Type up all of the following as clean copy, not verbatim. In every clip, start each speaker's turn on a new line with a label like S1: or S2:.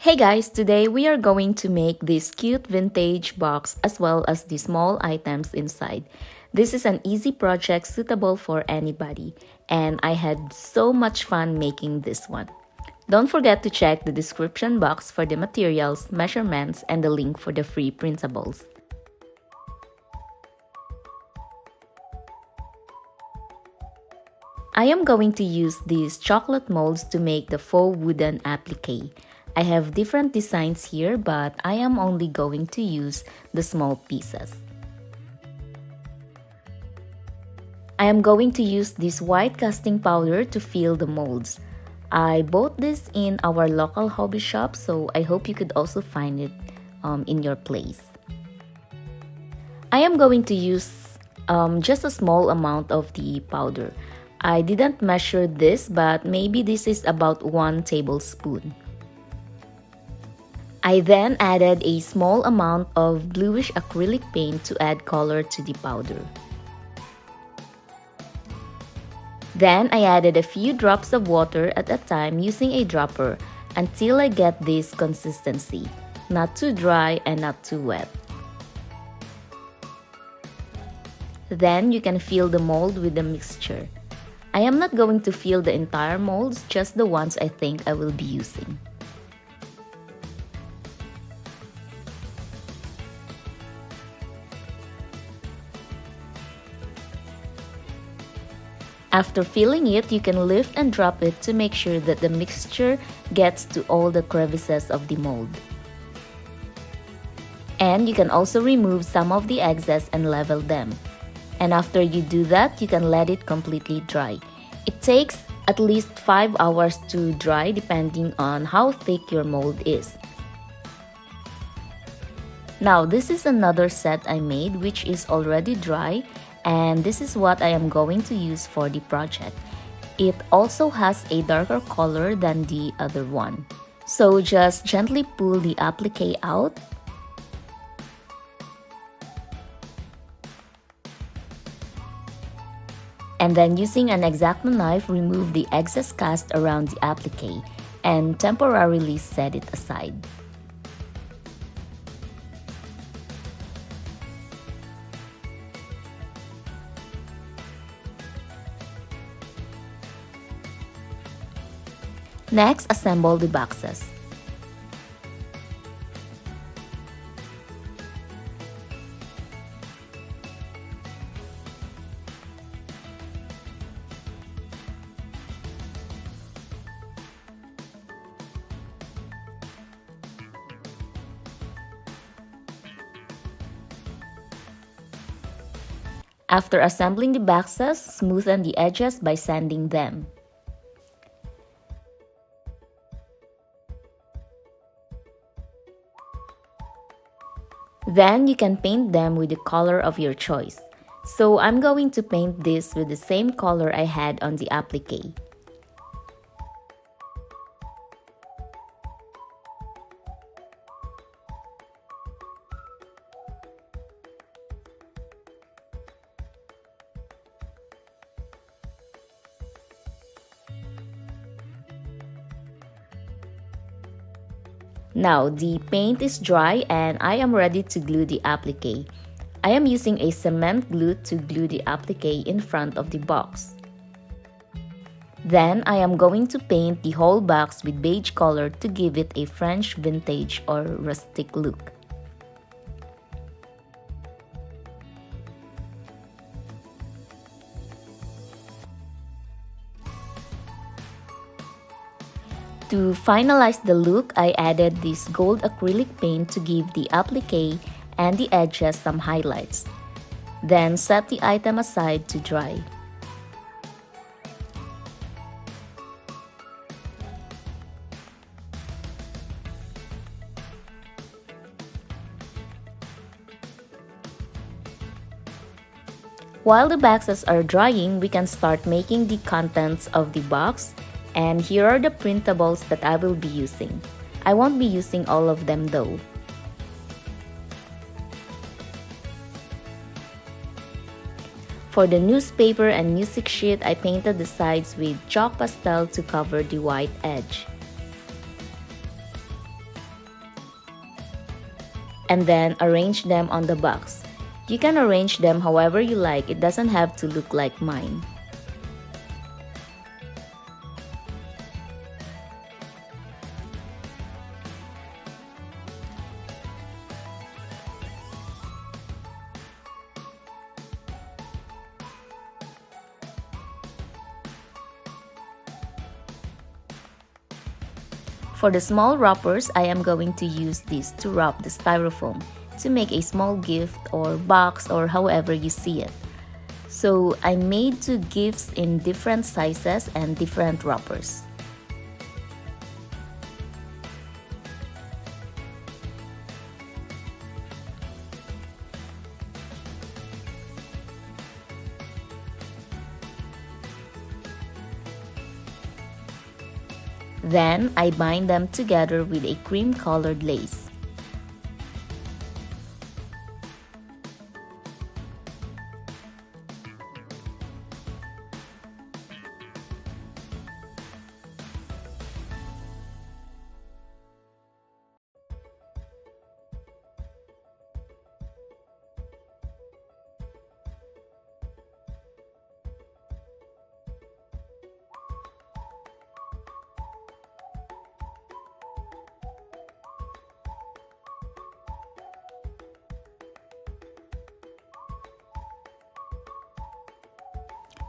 S1: Hey guys, today we are going to make this cute vintage box as well as the small items inside. This is an easy project suitable for anybody, and I had so much fun making this one. Don't forget to check the description box for the materials, measurements, and the link for the free printables. I am going to use these chocolate molds to make the faux wooden applique. I have different designs here, but I am only going to use the small pieces. I am going to use this white casting powder to fill the molds. I bought this in our local hobby shop, so I hope you could also find it in your place. I am going to use just a small amount of the powder. I didn't measure this, but maybe this is about 1 tablespoon. I then added a small amount of bluish acrylic paint to add color to the powder. Then I added a few drops of water at a time using a dropper until I get this consistency, not too dry and not too wet. Then you can fill the mold with the mixture. I am not going to fill the entire molds, just the ones I think I will be using. After filling it, you can lift and drop it to make sure that the mixture gets to all the crevices of the mold. And you can also remove some of the excess and level them. And after you do that, you can let it completely dry. It takes at least 5 hours to dry depending on how thick your mold is. Now this is another set I made which is already dry, and this is what I am going to use for the project. It also has a darker color than the other one. So just gently pull the applique out. And then using an X-Acto knife, remove the excess cast around the applique and temporarily set it aside. Next, assemble the boxes. After assembling the boxes, smoothen the edges by sanding them. Then you can paint them with the color of your choice. So I'm going to paint this with the same color I had on the applique. Now the paint is dry and I am ready to glue the applique. I am using a cement glue to glue the applique in front of the box. Then I am going to paint the whole box with beige color to give it a French vintage or rustic look. To finalize the look, I added this gold acrylic paint to give the applique and the edges some highlights. Then set the item aside to dry. While the boxes are drying, we can start making the contents of the box. And here are the printables that I will be using. I won't be using all of them though. For the newspaper and music sheet, I painted the sides with chalk pastel to cover the white edge. and then arrange them on the box. You can arrange them however you like, it doesn't have to look like mine. For the small wrappers, I am going to use this to wrap the styrofoam to make a small gift or box or however you see it. So I made two gifts in different sizes and different wrappers. Then I bind them together with a cream-colored lace.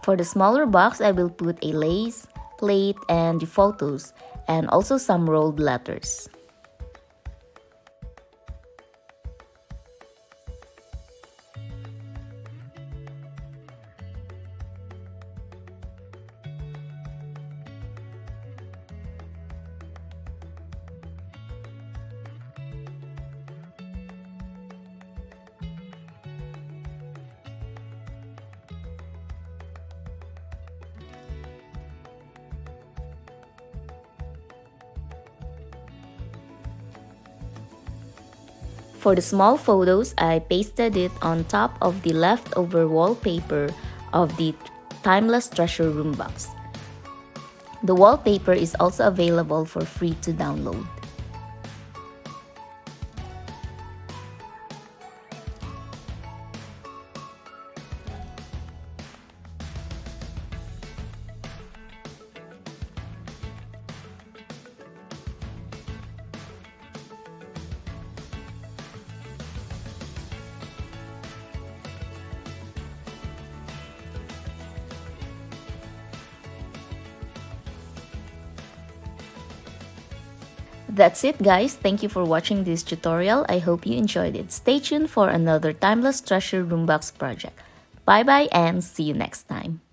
S1: For the smaller box, I will put a lace, plate, and the photos, and also some rolled letters. For the small photos, I pasted it on top of the leftover wallpaper of the Timeless Treasure Room box. The wallpaper is also available for free to download. That's it guys, thank you for watching this tutorial. I hope you enjoyed it. Stay tuned for another Timeless Treasure Room Box project. Bye bye and see you next time.